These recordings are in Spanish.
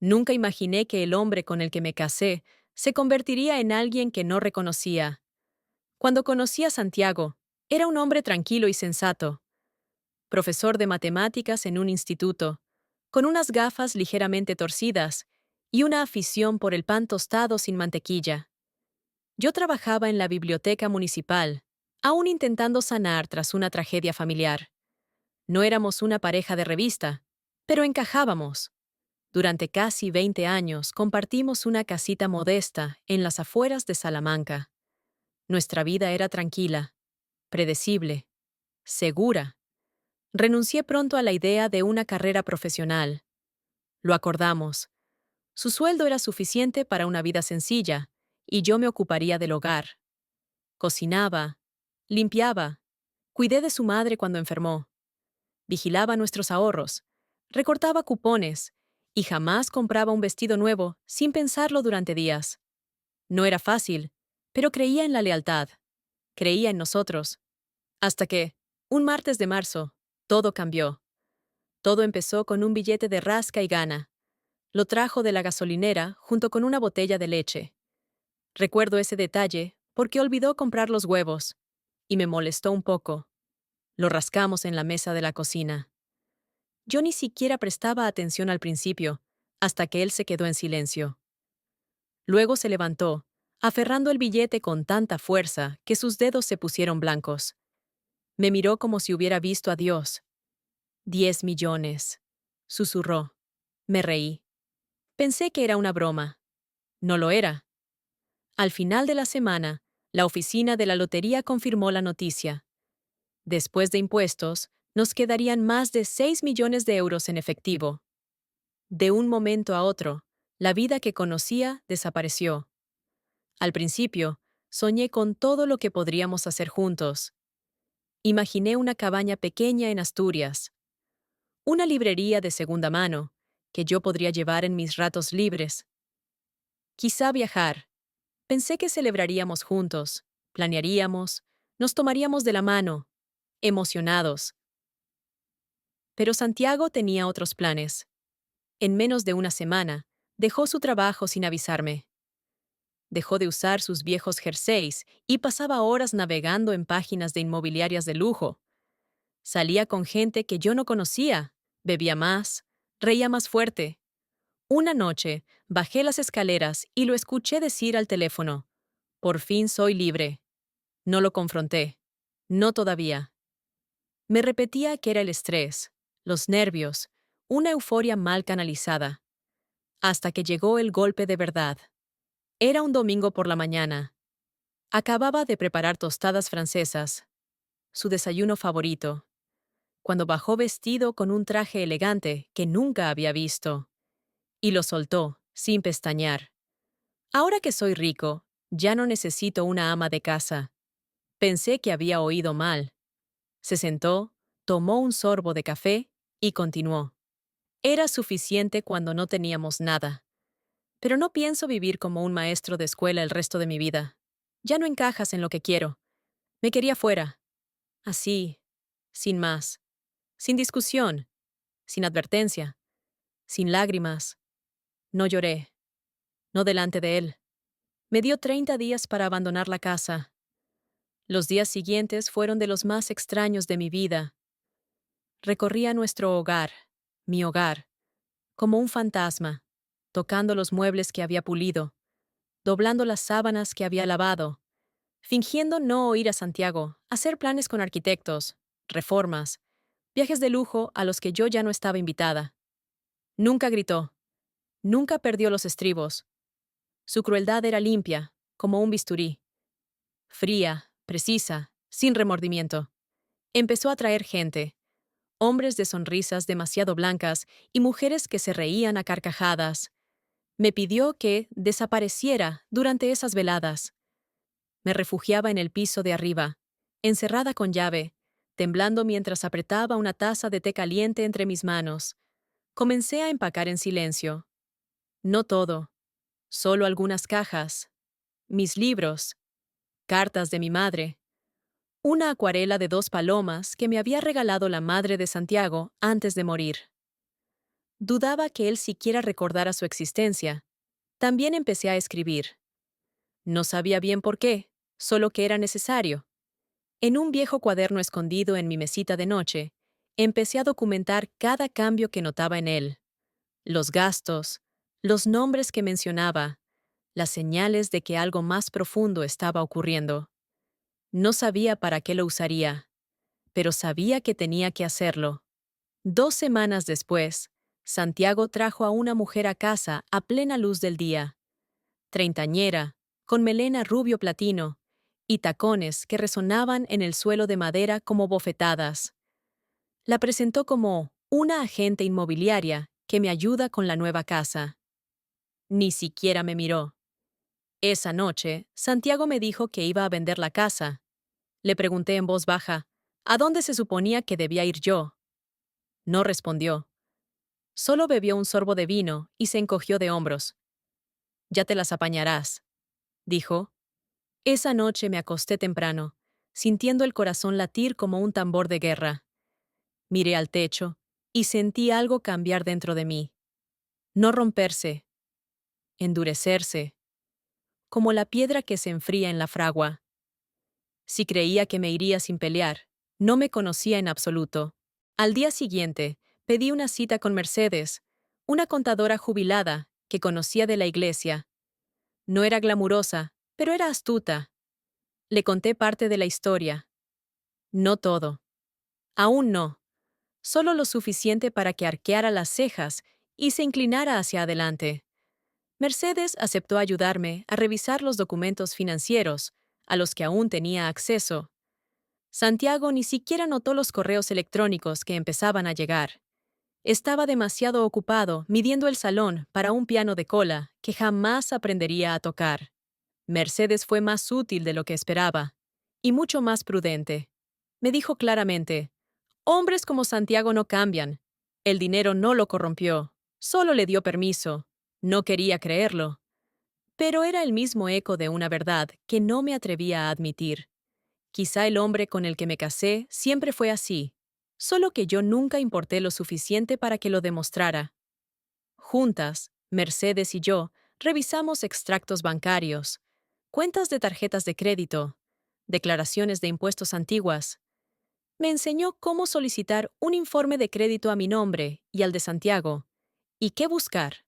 Nunca imaginé que el hombre con el que me casé se convertiría en alguien que no reconocía. Cuando conocí a Santiago, era un hombre tranquilo y sensato, profesor de matemáticas en un instituto, con unas gafas ligeramente torcidas y una afición por el pan tostado sin mantequilla. Yo trabajaba en la biblioteca municipal, aún intentando sanar tras una tragedia familiar. No éramos una pareja de revista, pero encajábamos. Durante casi 20 años compartimos una casita modesta en las afueras de Salamanca. Nuestra vida era tranquila, predecible, segura. Renuncié pronto a la idea de una carrera profesional. Lo acordamos. Su sueldo era suficiente para una vida sencilla, y yo me ocuparía del hogar. Cocinaba, limpiaba, cuidé de su madre cuando enfermó, vigilaba nuestros ahorros, recortaba cupones, y jamás compraba un vestido nuevo sin pensarlo durante días. No era fácil, pero creía en la lealtad, creía en nosotros. Hasta que, un martes de marzo, todo cambió. Todo empezó con un billete de rasca y gana. Lo trajo de la gasolinera junto con una botella de leche. Recuerdo ese detalle porque olvidó comprar los huevos, y me molestó un poco. Lo rascamos en la mesa de la cocina. Yo ni siquiera prestaba atención al principio, hasta que él se quedó en silencio. Luego se levantó, aferrando el billete con tanta fuerza que sus dedos se pusieron blancos. Me miró como si hubiera visto a Dios. 10 millones, susurró. Me reí. Pensé que era una broma. No lo era. Al final de la semana, la oficina de la lotería confirmó la noticia. Después de impuestos, nos quedarían más de 6 millones de euros en efectivo. De un momento a otro, la vida que conocía desapareció. Al principio, soñé con todo lo que podríamos hacer juntos. Imaginé una cabaña pequeña en Asturias, una librería de segunda mano, que yo podría llevar en mis ratos libres. Quizá viajar. Pensé que celebraríamos juntos, planearíamos, nos tomaríamos de la mano, emocionados. Pero Santiago tenía otros planes. En menos de una semana, dejó su trabajo sin avisarme. Dejó de usar sus viejos jerseys y pasaba horas navegando en páginas de inmobiliarias de lujo. Salía con gente que yo no conocía, bebía más, reía más fuerte. Una noche, bajé las escaleras y lo escuché decir al teléfono: «Por fin soy libre». No lo confronté. No todavía. Me repetía que era el estrés, los nervios, una euforia mal canalizada. Hasta que llegó el golpe de verdad. Era un domingo por la mañana. Acababa de preparar tostadas francesas, su desayuno favorito, cuando bajó vestido con un traje elegante que nunca había visto. Y lo soltó, sin pestañear. Ahora que soy rico, ya no necesito una ama de casa. Pensé que había oído mal. Se sentó, tomó un sorbo de café y continuó. Era suficiente cuando no teníamos nada. Pero no pienso vivir como un maestro de escuela el resto de mi vida. Ya no encajas en lo que quiero. Me quería fuera. Así, sin más. Sin discusión. Sin advertencia. Sin lágrimas. No lloré. No delante de él. Me dio 30 días para abandonar la casa. Los días siguientes fueron de los más extraños de mi vida. Recorría nuestro hogar, mi hogar, como un fantasma, tocando los muebles que había pulido, doblando las sábanas que había lavado, fingiendo no oír a Santiago, hacer planes con arquitectos, reformas, viajes de lujo a los que yo ya no estaba invitada. Nunca gritó, nunca perdió los estribos. Su crueldad era limpia, como un bisturí. Fría, precisa, sin remordimiento. Empezó a traer gente, hombres de sonrisas demasiado blancas y mujeres que se reían a carcajadas. Me pidió que desapareciera durante esas veladas. Me refugiaba en el piso de arriba, encerrada con llave, temblando mientras apretaba una taza de té caliente entre mis manos. Comencé a empacar en silencio. No todo, solo algunas cajas, mis libros, cartas de mi madre, una acuarela de 2 palomas que me había regalado la madre de Santiago antes de morir. Dudaba que él siquiera recordara su existencia. También empecé a escribir. No sabía bien por qué, solo que era necesario. En un viejo cuaderno escondido en mi mesita de noche, empecé a documentar cada cambio que notaba en él. Los gastos, los nombres que mencionaba, las señales de que algo más profundo estaba ocurriendo. No sabía para qué lo usaría, pero sabía que tenía que hacerlo. 2 semanas después, Santiago trajo a una mujer a casa a plena luz del día. Treintañera, con melena rubio platino, y tacones que resonaban en el suelo de madera como bofetadas. La presentó como una agente inmobiliaria que me ayuda con la nueva casa. Ni siquiera me miró. Esa noche, Santiago me dijo que iba a vender la casa. Le pregunté en voz baja, ¿a dónde se suponía que debía ir yo? No respondió. Solo bebió un sorbo de vino y se encogió de hombros. Ya te las apañarás, dijo. Esa noche me acosté temprano, sintiendo el corazón latir como un tambor de guerra. Miré al techo y sentí algo cambiar dentro de mí. No romperse, endurecerse, como la piedra que se enfría en la fragua. Si creía que me iría sin pelear, no me conocía en absoluto. Al día siguiente, pedí una cita con Mercedes, una contadora jubilada que conocía de la iglesia. No era glamurosa, pero era astuta. Le conté parte de la historia. No todo. Aún no. Solo lo suficiente para que arqueara las cejas y se inclinara hacia adelante. Mercedes aceptó ayudarme a revisar los documentos financieros, a los que aún tenía acceso. Santiago ni siquiera notó los correos electrónicos que empezaban a llegar. Estaba demasiado ocupado midiendo el salón para un piano de cola que jamás aprendería a tocar. Mercedes fue más útil de lo que esperaba, y mucho más prudente. Me dijo claramente, hombres como Santiago no cambian. El dinero no lo corrompió, solo le dio permiso. No quería creerlo. Pero era el mismo eco de una verdad que no me atrevía a admitir. Quizá el hombre con el que me casé siempre fue así, solo que yo nunca importé lo suficiente para que lo demostrara. Juntas, Mercedes y yo, revisamos extractos bancarios, cuentas de tarjetas de crédito, declaraciones de impuestos antiguas. Me enseñó cómo solicitar un informe de crédito a mi nombre y al de Santiago, y qué buscar.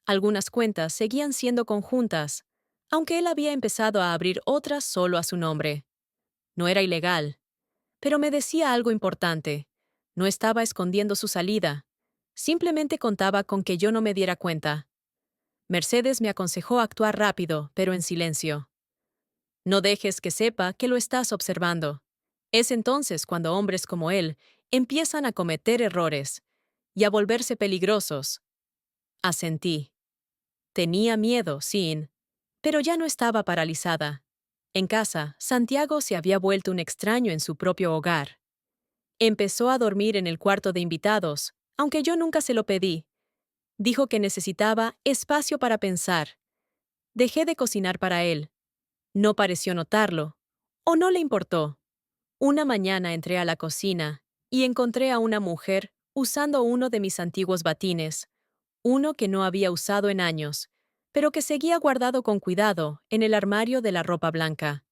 Algunas cuentas seguían siendo conjuntas, aunque él había empezado a abrir otras solo a su nombre. No era ilegal, pero me decía algo importante. No estaba escondiendo su salida. Simplemente contaba con que yo no me diera cuenta. Mercedes me aconsejó actuar rápido, pero en silencio. No dejes que sepa que lo estás observando. Es entonces cuando hombres como él empiezan a cometer errores y a volverse peligrosos. Asentí. Tenía miedo, sí, pero ya no estaba paralizada. En casa, Santiago se había vuelto un extraño en su propio hogar. Empezó a dormir en el cuarto de invitados, aunque yo nunca se lo pedí. Dijo que necesitaba espacio para pensar. Dejé de cocinar para él. No pareció notarlo. O no le importó. Una mañana entré a la cocina y encontré a una mujer usando uno de mis antiguos batines, uno que no había usado en años, pero que seguía guardado con cuidado en el armario de la ropa blanca.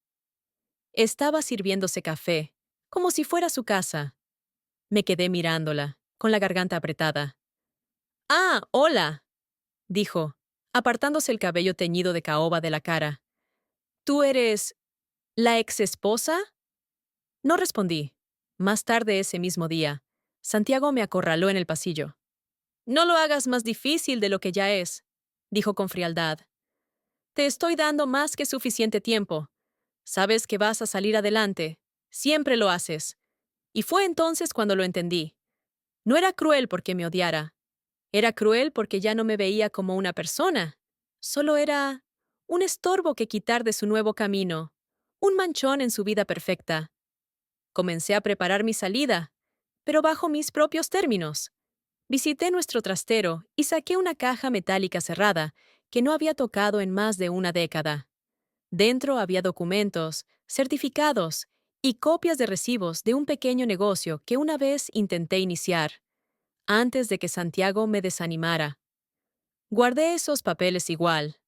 Estaba sirviéndose café, como si fuera su casa. Me quedé mirándola, con la garganta apretada. «Ah, hola», dijo, apartándose el cabello teñido de caoba de la cara. «¿Tú eres la exesposa?» No respondí. Más tarde ese mismo día, Santiago me acorraló en el pasillo. «No lo hagas más difícil de lo que ya es», dijo con frialdad. «Te estoy dando más que suficiente tiempo. Sabes que vas a salir adelante. Siempre lo haces». Y fue entonces cuando lo entendí. No era cruel porque me odiara. Era cruel porque ya no me veía como una persona. Solo era un estorbo que quitar de su nuevo camino, un manchón en su vida perfecta. Comencé a preparar mi salida, pero bajo mis propios términos. Visité nuestro trastero y saqué una caja metálica cerrada que no había tocado en más de una década. Dentro había documentos, certificados y copias de recibos de un pequeño negocio que una vez intenté iniciar. antes de que Santiago me desanimara. Guardé esos papeles igual.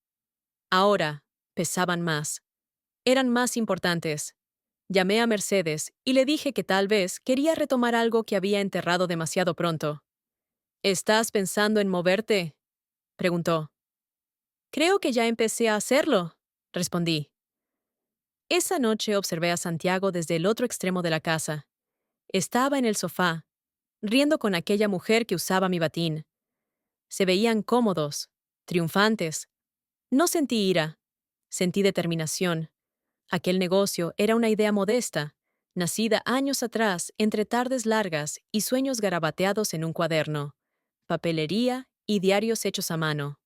Ahora, pesaban más. Eran más importantes. Llamé a Mercedes y le dije que tal vez quería retomar algo que había enterrado demasiado pronto. ¿Estás pensando en moverte?, preguntó. Creo que ya empecé a hacerlo, respondí. Esa noche observé a Santiago desde el otro extremo de la casa. Estaba en el sofá, riendo con aquella mujer que usaba mi batín. Se veían cómodos, triunfantes. No sentí ira, sentí determinación. Aquel negocio era una idea modesta, nacida años atrás entre tardes largas y sueños garabateados en un cuaderno, papelería y diarios hechos a mano.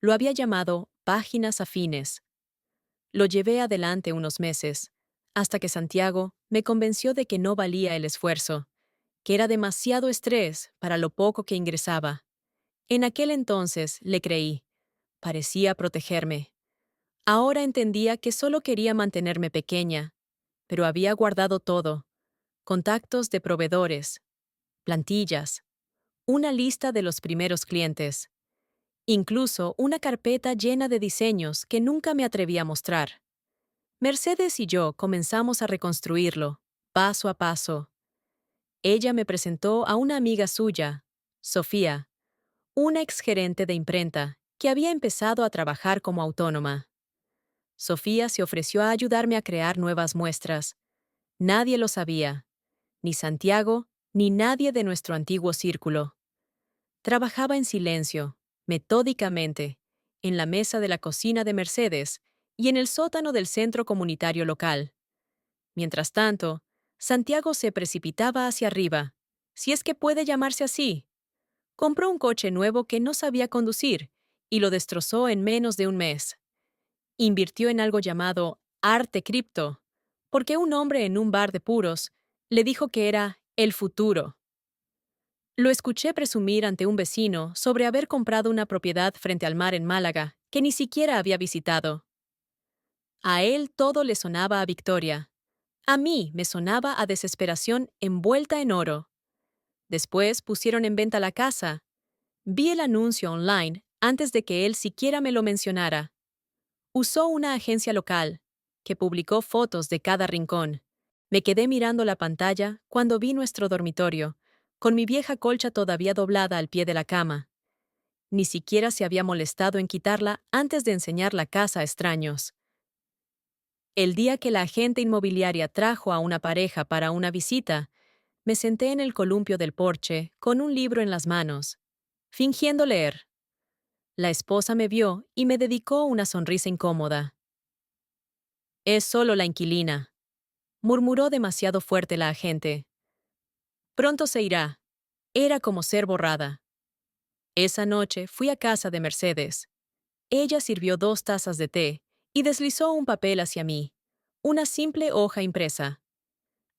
Lo había llamado Páginas Afines. Lo llevé adelante unos meses, hasta que Santiago me convenció de que no valía el esfuerzo, que era demasiado estrés para lo poco que ingresaba. En aquel entonces le creí. Parecía protegerme. Ahora entendía que solo quería mantenerme pequeña, pero había guardado todo: contactos de proveedores, plantillas, una lista de los primeros clientes, incluso una carpeta llena de diseños que nunca me atreví a mostrar. Mercedes y yo comenzamos a reconstruirlo, paso a paso. Ella me presentó a una amiga suya, Sofía, una exgerente de imprenta que había empezado a trabajar como autónoma. Sofía se ofreció a ayudarme a crear nuevas muestras. Nadie lo sabía, ni Santiago, ni nadie de nuestro antiguo círculo. Trabajaba en silencio, metódicamente, en la mesa de la cocina de Mercedes y en el sótano del centro comunitario local. Mientras tanto, Santiago se precipitaba hacia arriba, si es que puede llamarse así. Compró un coche nuevo que no sabía conducir y lo destrozó en menos de un mes. Invirtió en algo llamado arte cripto, porque un hombre en un bar de puros le dijo que era el futuro. Lo escuché presumir ante un vecino sobre haber comprado una propiedad frente al mar en Málaga que ni siquiera había visitado. A él todo le sonaba a victoria. A mí me sonaba a desesperación envuelta en oro. Después pusieron en venta la casa. Vi el anuncio online antes de que él siquiera me lo mencionara. Usó una agencia local, que publicó fotos de cada rincón. Me quedé mirando la pantalla cuando vi nuestro dormitorio, con mi vieja colcha todavía doblada al pie de la cama. Ni siquiera se había molestado en quitarla antes de enseñar la casa a extraños. El día que la agente inmobiliaria trajo a una pareja para una visita, me senté en el columpio del porche con un libro en las manos, fingiendo leer. La esposa me vio y me dedicó una sonrisa incómoda. «Es solo la inquilina», murmuró demasiado fuerte la agente. «Pronto se irá». Era como ser borrada. Esa noche fui a casa de Mercedes. Ella sirvió 2 tazas de té y deslizó un papel hacia mí, una simple hoja impresa.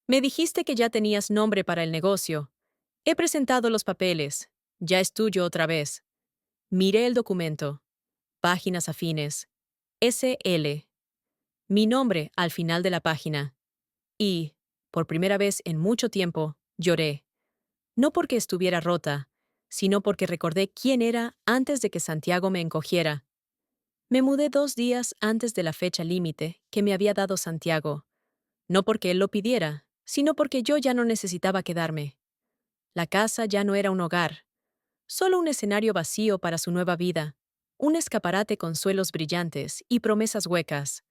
«Me dijiste que ya tenías nombre para el negocio. He presentado los papeles. Ya es tuyo otra vez». Miré el documento. Páginas Afines. SL. Mi nombre al final de la página. Y, por primera vez en mucho tiempo, lloré. No porque estuviera rota, sino porque recordé quién era antes de que Santiago me encogiera. Me mudé 2 días antes de la fecha límite que me había dado Santiago. No porque él lo pidiera, sino porque yo ya no necesitaba quedarme. La casa ya no era un hogar, solo un escenario vacío para su nueva vida, un escaparate con suelos brillantes y promesas huecas.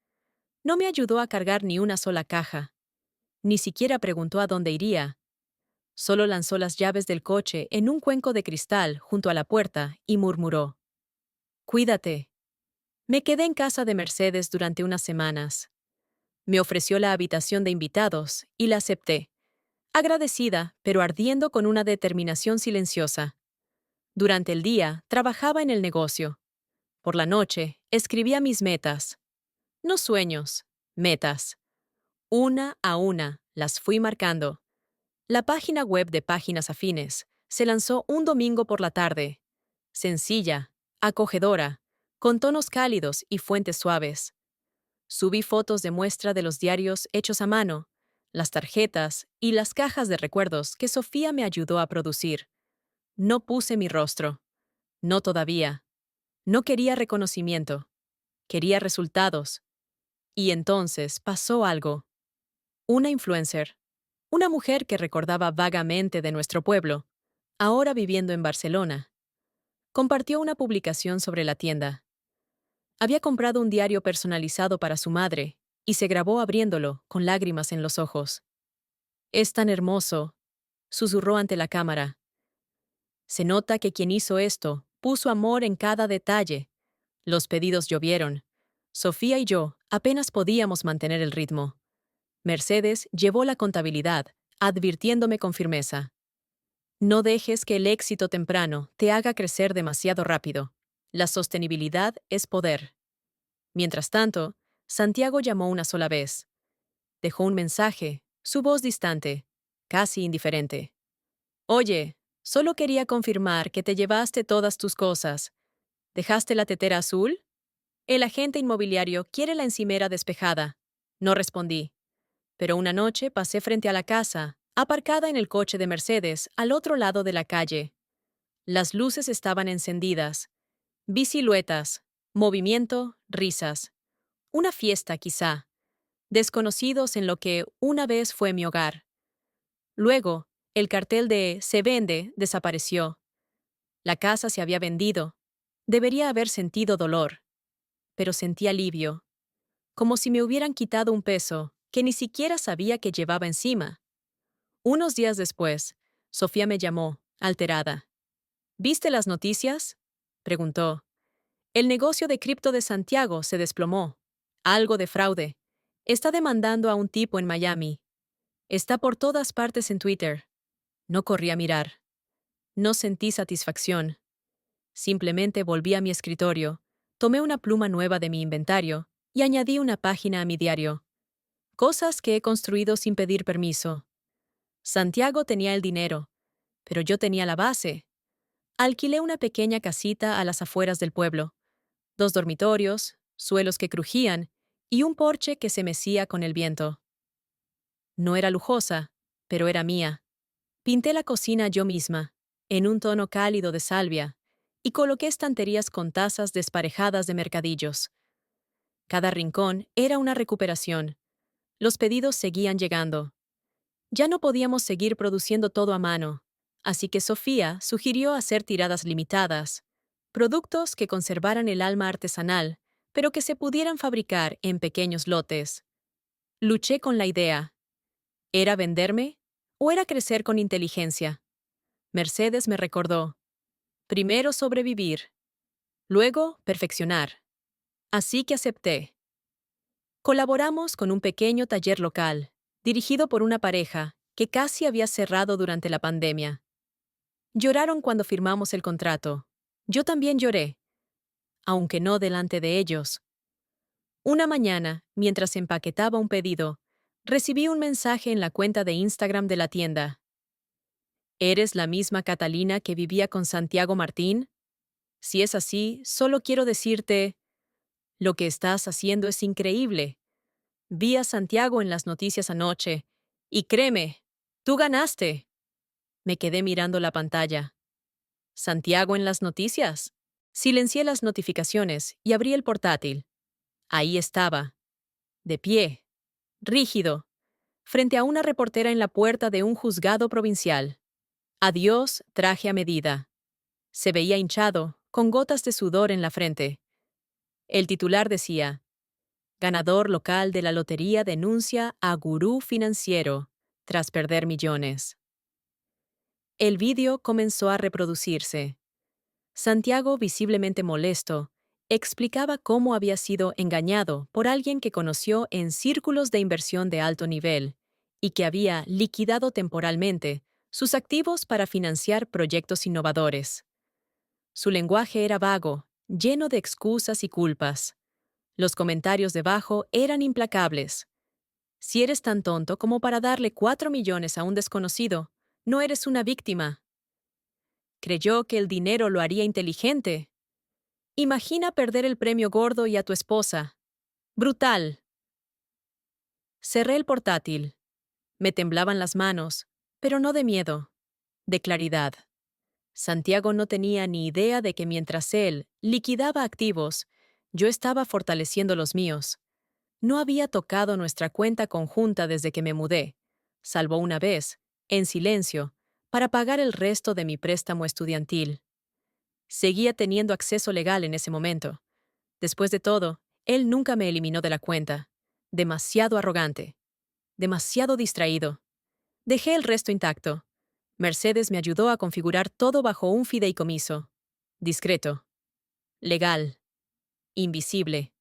No me ayudó a cargar ni una sola caja. Ni siquiera preguntó a dónde iría. Solo lanzó las llaves del coche en un cuenco de cristal junto a la puerta y murmuró: «Cuídate». Me quedé en casa de Mercedes durante unas semanas. Me ofreció la habitación de invitados y la acepté, agradecida, pero ardiendo con una determinación silenciosa. Durante el día trabajaba en el negocio. Por la noche escribía mis metas. No sueños, metas. Una a una las fui marcando. La página web de Páginas Afines se lanzó un domingo por la tarde. Sencilla, acogedora, con tonos cálidos y fuentes suaves. Subí fotos de muestra de los diarios hechos a mano, las tarjetas y las cajas de recuerdos que Sofía me ayudó a producir. No puse mi rostro. No todavía. No quería reconocimiento. Quería resultados. Y entonces pasó algo. Una influencer. Una mujer que recordaba vagamente de nuestro pueblo, ahora viviendo en Barcelona. Compartió una publicación sobre la tienda. Había comprado un diario personalizado para su madre y se grabó abriéndolo, con lágrimas en los ojos. «Es tan hermoso», susurró ante la cámara. «Se nota que quien hizo esto puso amor en cada detalle». Los pedidos llovieron. Sofía y yo apenas podíamos mantener el ritmo. Mercedes llevó la contabilidad, advirtiéndome con firmeza. «No dejes que el éxito temprano te haga crecer demasiado rápido. La sostenibilidad es poder». Mientras tanto, Santiago llamó una sola vez. Dejó un mensaje, su voz distante, casi indiferente. «Oye, solo quería confirmar que te llevaste todas tus cosas. ¿Dejaste la tetera azul? El agente inmobiliario quiere la encimera despejada». No respondí. Pero una noche pasé frente a la casa, aparcada en el coche de Mercedes, al otro lado de la calle. Las luces estaban encendidas. Vi siluetas, movimiento, risas. Una fiesta, quizá. Desconocidos en lo que una vez fue mi hogar. Luego, el cartel de «Se vende» desapareció. La casa se había vendido. Debería haber sentido dolor. Pero sentí alivio. Como si me hubieran quitado un peso que ni siquiera sabía que llevaba encima. Unos días después, Sofía me llamó, alterada. «¿Viste las noticias?», preguntó. «El negocio de cripto de Santiago se desplomó. Algo de fraude. Está demandando a un tipo en Miami. Está por todas partes en Twitter». No corrí a mirar. No sentí satisfacción. Simplemente volví a mi escritorio, tomé una pluma nueva de mi inventario y añadí una página a mi diario. Cosas que he construido sin pedir permiso. Santiago tenía el dinero, pero yo tenía la base. Alquilé una pequeña casita a las afueras del pueblo. 2 dormitorios, suelos que crujían y un porche que se mecía con el viento. No era lujosa, pero era mía. Pinté la cocina yo misma, en un tono cálido de salvia, y coloqué estanterías con tazas desparejadas de mercadillos. Cada rincón era una recuperación. Los pedidos seguían llegando. Ya no podíamos seguir produciendo todo a mano, así que Sofía sugirió hacer tiradas limitadas, productos que conservaran el alma artesanal, pero que se pudieran fabricar en pequeños lotes. Luché con la idea. ¿Era venderme o era crecer con inteligencia? Mercedes me recordó. Primero sobrevivir, luego perfeccionar. Así que acepté. Colaboramos con un pequeño taller local, dirigido por una pareja que casi había cerrado durante la pandemia. Lloraron cuando firmamos el contrato. Yo también lloré, aunque no delante de ellos. Una mañana, mientras empaquetaba un pedido, recibí un mensaje en la cuenta de Instagram de la tienda. ¿Eres la misma Catalina que vivía con Santiago Martín? Si es así, solo quiero decirte, lo que estás haciendo es increíble. Vi a Santiago en las noticias anoche, y créeme, tú ganaste. Me quedé mirando la pantalla. ¿Santiago en las noticias? Silencié las notificaciones y abrí el portátil. Ahí estaba, de pie, rígido, frente a una reportera en la puerta de un juzgado provincial. Adiós, traje a medida. Se veía hinchado, con gotas de sudor en la frente. El titular decía: ganador local de la lotería denuncia a gurú financiero tras perder millones. El vídeo comenzó a reproducirse. Santiago, visiblemente molesto, explicaba cómo había sido engañado por alguien que conoció en círculos de inversión de alto nivel y que había liquidado temporalmente sus activos para financiar proyectos innovadores. Su lenguaje era vago, lleno de excusas y culpas. Los comentarios debajo eran implacables. Si eres tan tonto como para darle 4 millones a un desconocido, no eres una víctima. Creyó que el dinero lo haría inteligente. Imagina perder el premio gordo y a tu esposa. Brutal. Cerré el portátil. Me temblaban las manos, pero no de miedo, de claridad. Santiago no tenía ni idea de que mientras él liquidaba activos, yo estaba fortaleciendo los míos. No había tocado nuestra cuenta conjunta desde que me mudé, salvo una vez, en silencio, para pagar el resto de mi préstamo estudiantil. Seguía teniendo acceso legal en ese momento. Después de todo, él nunca me eliminó de la cuenta. Demasiado arrogante. Demasiado distraído. Dejé el resto intacto. Mercedes me ayudó a configurar todo bajo un fideicomiso. Discreto. Legal. Invisible.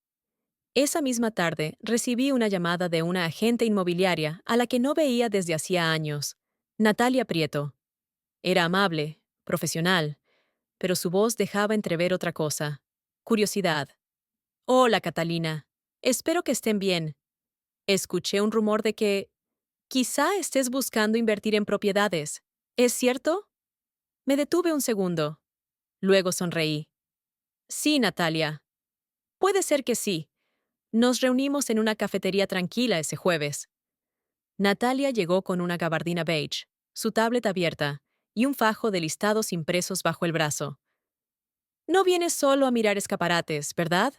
Esa misma tarde recibí una llamada de una agente inmobiliaria a la que no veía desde hacía años. Natalia Prieto. Era amable, profesional, pero su voz dejaba entrever otra cosa. Curiosidad. Hola, Catalina. Espero que estén bien. Escuché un rumor de que quizá estés buscando invertir en propiedades. ¿Es cierto? Me detuve un segundo. Luego sonreí. Sí, Natalia. Puede ser que sí. Nos reunimos en una cafetería tranquila ese jueves. Natalia llegó con una gabardina beige, su tablet abierta y un fajo de listados impresos bajo el brazo. No vienes solo a mirar escaparates, ¿verdad?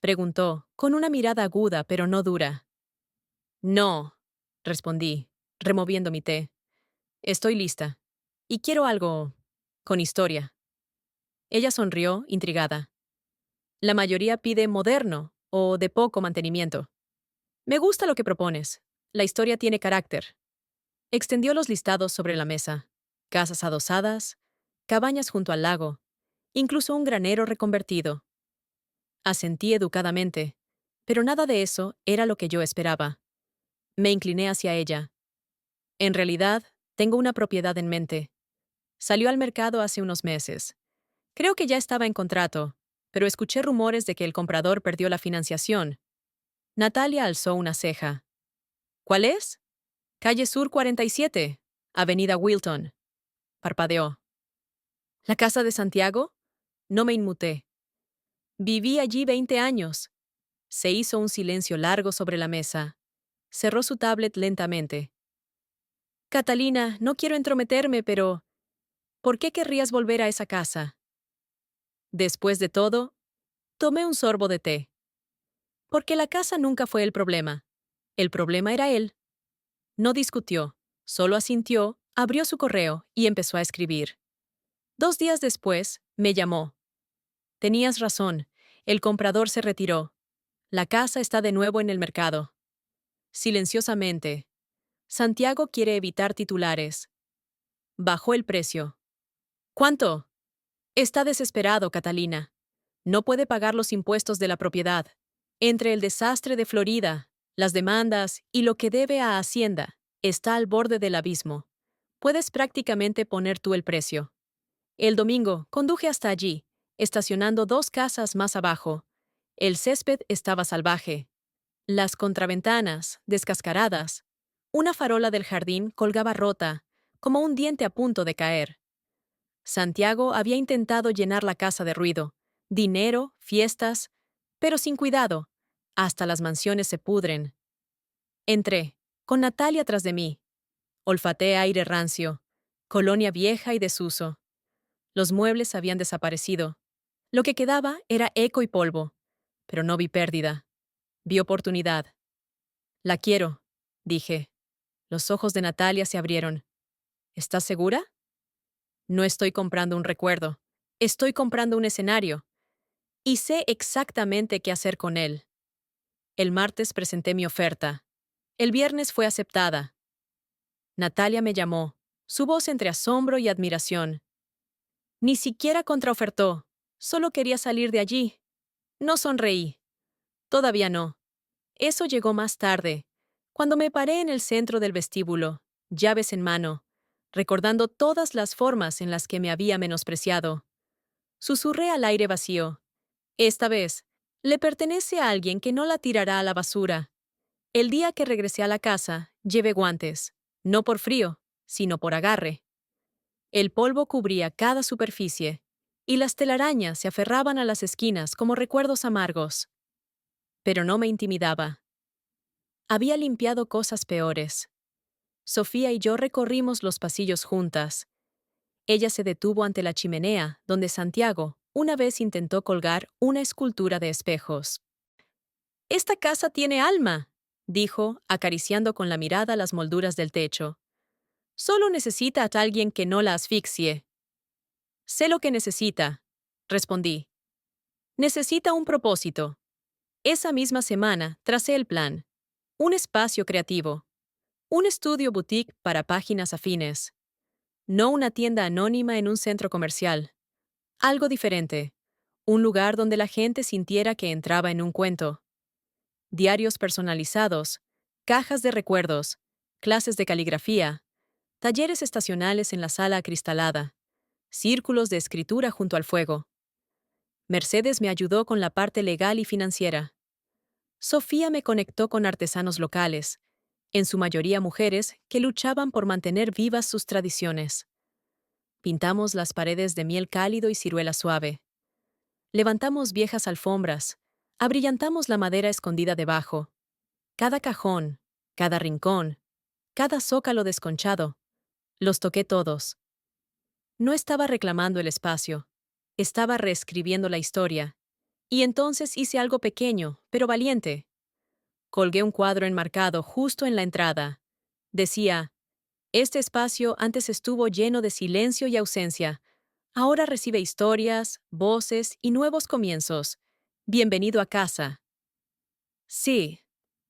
Preguntó, con una mirada aguda pero no dura. No, respondí, removiendo mi té. Estoy lista. Y quiero algo con historia. Ella sonrió, intrigada. La mayoría pide moderno o de poco mantenimiento. Me gusta lo que propones. La historia tiene carácter. Extendió los listados sobre la mesa. Casas adosadas, cabañas junto al lago, incluso un granero reconvertido. Asentí educadamente, pero nada de eso era lo que yo esperaba. Me incliné hacia ella. En realidad, tengo una propiedad en mente. Salió al mercado hace unos meses. Creo que ya estaba en contrato, pero escuché rumores de que el comprador perdió la financiación. Natalia alzó una ceja. ¿Cuál es? Calle Sur 47, Avenida Wilton. Parpadeó. ¿La casa de Santiago? No me inmuté. Viví allí 20 años. Se hizo un silencio largo sobre la mesa. Cerró su tablet lentamente. Catalina, no quiero entrometerme, pero ¿por qué querrías volver a esa casa? Después de todo, tomé un sorbo de té. Porque la casa nunca fue el problema. El problema era él. No discutió, solo asintió, abrió su correo y empezó a escribir. 2 días después, me llamó. Tenías razón, el comprador se retiró. La casa está de nuevo en el mercado. Silenciosamente. Santiago quiere evitar titulares. Bajó el precio. ¿Cuánto? Está desesperado, Catalina. No puede pagar los impuestos de la propiedad. Entre el desastre de Florida, las demandas y lo que debe a Hacienda, está al borde del abismo. Puedes prácticamente poner tú el precio. El domingo conduje hasta allí, estacionando 2 casas más abajo. El césped estaba salvaje. Las contraventanas, descascaradas. Una farola del jardín colgaba rota, como un diente a punto de caer. Santiago había intentado llenar la casa de ruido, dinero, fiestas, pero sin cuidado. Hasta las mansiones se pudren. Entré, con Natalia tras de mí. Olfateé aire rancio, colonia vieja y desuso. Los muebles habían desaparecido. Lo que quedaba era eco y polvo. Pero no vi pérdida. Vi oportunidad. La quiero, dije. Los ojos de Natalia se abrieron. ¿Estás segura? No estoy comprando un recuerdo. Estoy comprando un escenario. Y sé exactamente qué hacer con él. El martes presenté mi oferta. El viernes fue aceptada. Natalia me llamó, su voz entre asombro y admiración. Ni siquiera contraofertó. Solo quería salir de allí. No sonreí. Todavía no. Eso llegó más tarde, cuando me paré en el centro del vestíbulo, llaves en mano, recordando todas las formas en las que me había menospreciado. Susurré al aire vacío. Esta vez, le pertenece a alguien que no la tirará a la basura. El día que regresé a la casa, llevé guantes, no por frío, sino por agarre. El polvo cubría cada superficie, y las telarañas se aferraban a las esquinas como recuerdos amargos. Pero no me intimidaba. Había limpiado cosas peores. Sofía y yo recorrimos los pasillos juntas. Ella se detuvo ante la chimenea, donde Santiago una vez intentó colgar una escultura de espejos. «Esta casa tiene alma», dijo, acariciando con la mirada las molduras del techo. «Solo necesita a alguien que no la asfixie». «Sé lo que necesita», respondí. «Necesita un propósito». Esa misma semana tracé el plan. Un espacio creativo. Un estudio boutique para páginas afines. No una tienda anónima en un centro comercial. Algo diferente. Un lugar donde la gente sintiera que entraba en un cuento. Diarios personalizados, cajas de recuerdos, clases de caligrafía, talleres estacionales en la sala acristalada, círculos de escritura junto al fuego. Mercedes me ayudó con la parte legal y financiera. Sofía me conectó con artesanos locales, en su mayoría mujeres que luchaban por mantener vivas sus tradiciones. Pintamos las paredes de miel cálido y ciruela suave. Levantamos viejas alfombras, abrillantamos la madera escondida debajo. Cada cajón, cada rincón, cada zócalo desconchado, los toqué todos. No estaba reclamando el espacio, estaba reescribiendo la historia. Y entonces hice algo pequeño, pero valiente. Colgué un cuadro enmarcado justo en la entrada. Decía, «Este espacio antes estuvo lleno de silencio y ausencia. Ahora recibe historias, voces y nuevos comienzos. Bienvenido a casa». Sí,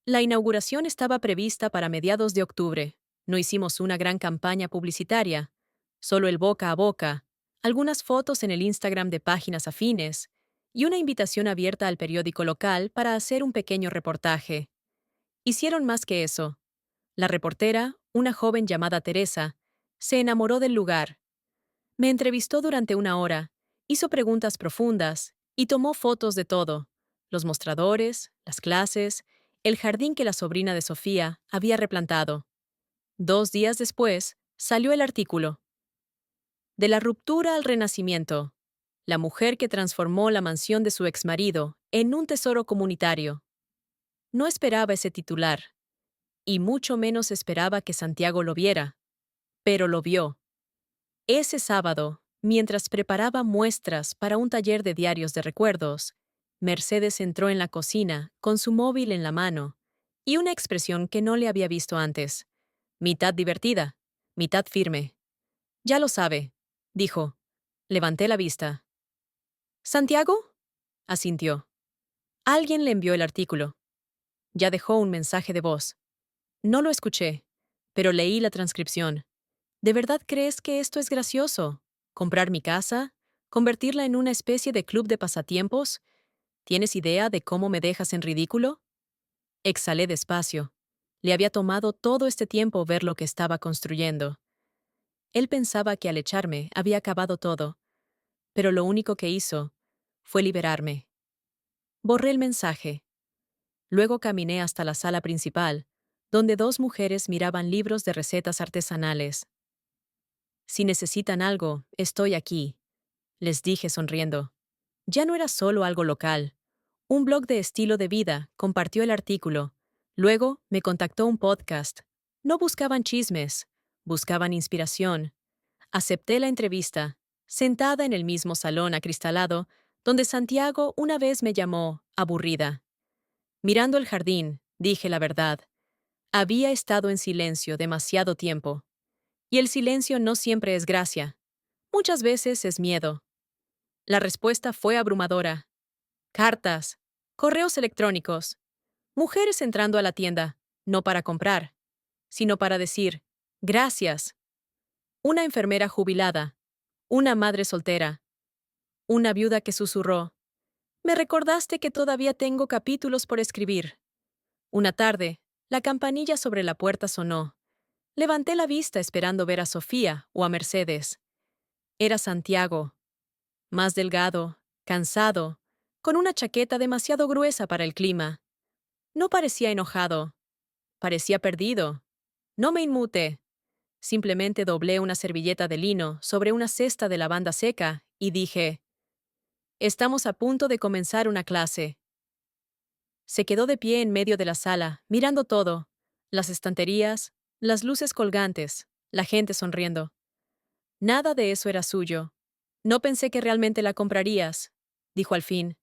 la inauguración estaba prevista para mediados de octubre. No hicimos una gran campaña publicitaria, solo el boca a boca, algunas fotos en el Instagram de páginas afines y una invitación abierta al periódico local para hacer un pequeño reportaje. Hicieron más que eso. La reportera, una joven llamada Teresa, se enamoró del lugar. Me entrevistó durante una hora, hizo preguntas profundas y tomó fotos de todo: los mostradores, las clases, el jardín que la sobrina de Sofía había replantado. 2 días después, salió el artículo. De la ruptura al renacimiento. La mujer que transformó la mansión de su exmarido en un tesoro comunitario. No esperaba ese titular, y mucho menos esperaba que Santiago lo viera. Pero lo vio. Ese sábado, mientras preparaba muestras para un taller de diarios de recuerdos, Mercedes entró en la cocina con su móvil en la mano y una expresión que no le había visto antes. Mitad divertida, mitad firme. «Ya lo sabe», dijo. Levanté la vista. «¿Santiago?», asintió. Alguien le envió el artículo. Ya dejó un mensaje de voz. No lo escuché, pero leí la transcripción. ¿De verdad crees que esto es gracioso? ¿Comprar mi casa? ¿Convertirla en una especie de club de pasatiempos? ¿Tienes idea de cómo me dejas en ridículo? Exhalé despacio. Le había tomado todo este tiempo ver lo que estaba construyendo. Él pensaba que al echarme había acabado todo, pero lo único que hizo fue liberarme. Borré el mensaje. Luego caminé hasta la sala principal, donde 2 mujeres miraban libros de recetas artesanales. «Si necesitan algo, estoy aquí», les dije sonriendo. Ya no era solo algo local. Un blog de estilo de vida compartió el artículo. Luego me contactó un podcast. No buscaban chismes, buscaban inspiración. Acepté la entrevista, sentada en el mismo salón acristalado, donde Santiago una vez me llamó aburrida. Mirando el jardín, dije la verdad. Había estado en silencio demasiado tiempo. Y el silencio no siempre es gracia. Muchas veces es miedo. La respuesta fue abrumadora. Cartas, correos electrónicos, mujeres entrando a la tienda, no para comprar, sino para decir, «Gracias». Una enfermera jubilada, una madre soltera, una viuda que susurró, «Me recordaste que todavía tengo capítulos por escribir». Una tarde, la campanilla sobre la puerta sonó. Levanté la vista esperando ver a Sofía o a Mercedes. Era Santiago, más delgado, cansado, con una chaqueta demasiado gruesa para el clima. No parecía enojado, parecía perdido. No me inmuté. Simplemente doblé una servilleta de lino sobre una cesta de lavanda seca y dije, «Estamos a punto de comenzar una clase». Se quedó de pie en medio de la sala, mirando todo, las estanterías, las luces colgantes, la gente sonriendo. Nada de eso era suyo. No pensé que realmente la comprarías, dijo al fin.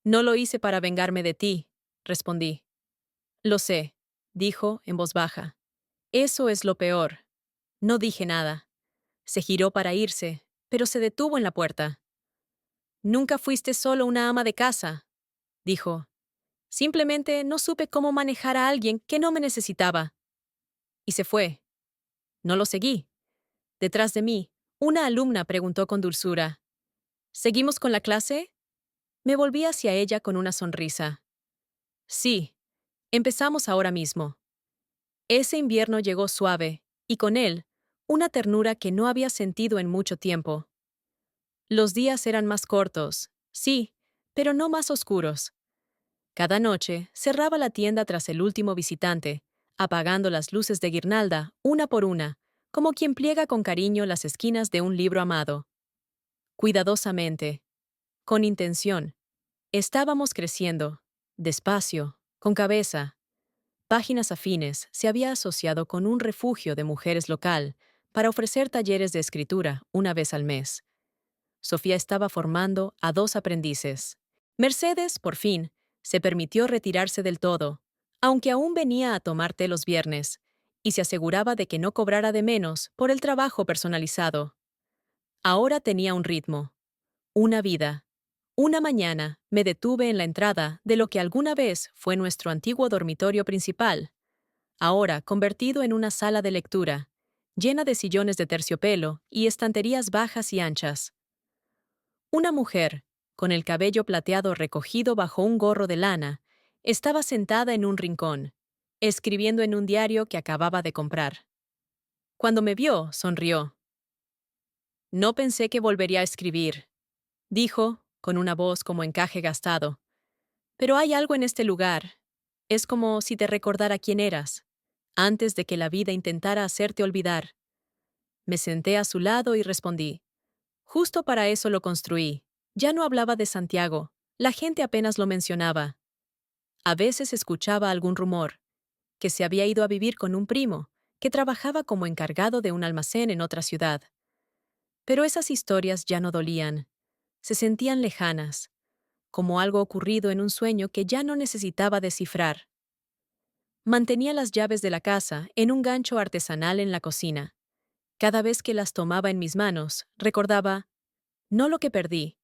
No lo hice para vengarme de ti, respondí. Lo sé, dijo en voz baja. Eso es lo peor. No dije nada. Se giró para irse, pero se detuvo en la puerta. Nunca fuiste solo una ama de casa, dijo. Simplemente no supe cómo manejar a alguien que no me necesitaba. Y se fue. No lo seguí. Detrás de mí, una alumna preguntó con dulzura. ¿Seguimos con la clase? Me volví hacia ella con una sonrisa. Sí, empezamos ahora mismo. Ese invierno llegó suave, y con él, una ternura que no había sentido en mucho tiempo. Los días eran más cortos, sí, pero no más oscuros. Cada noche cerraba la tienda tras el último visitante, apagando las luces de guirnalda una por una, como quien pliega con cariño las esquinas de un libro amado. Cuidadosamente, con intención, estábamos creciendo, despacio, con cabeza. Páginas Afines se había asociado con un refugio de mujeres local para ofrecer talleres de escritura una vez al mes. Sofía estaba formando a 2 aprendices. Mercedes, por fin, se permitió retirarse del todo, aunque aún venía a tomar té los viernes, y se aseguraba de que no cobrara de menos por el trabajo personalizado. Ahora tenía un ritmo, una vida. Una mañana me detuve en la entrada de lo que alguna vez fue nuestro antiguo dormitorio principal, ahora convertido en una sala de lectura, llena de sillones de terciopelo y estanterías bajas y anchas. Una mujer, con el cabello plateado recogido bajo un gorro de lana, estaba sentada en un rincón, escribiendo en un diario que acababa de comprar. Cuando me vio, sonrió. No pensé que volvería a escribir, dijo, con una voz como encaje gastado. Pero hay algo en este lugar. Es como si te recordara quién eras, antes de que la vida intentara hacerte olvidar. Me senté a su lado y respondí. Justo para eso lo construí. Ya no hablaba de Santiago. La gente apenas lo mencionaba. A veces escuchaba algún rumor, que se había ido a vivir con un primo, que trabajaba como encargado de un almacén en otra ciudad. Pero esas historias ya no dolían. Se sentían lejanas, como algo ocurrido en un sueño que ya no necesitaba descifrar. Mantenía las llaves de la casa en un gancho artesanal en la cocina. Cada vez que las tomaba en mis manos, recordaba, no lo que perdí,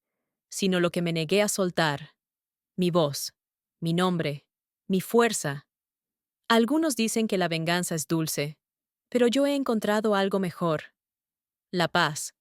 sino lo que me negué a soltar. Mi voz, mi nombre, mi fuerza. Algunos dicen que la venganza es dulce, pero yo he encontrado algo mejor. La paz.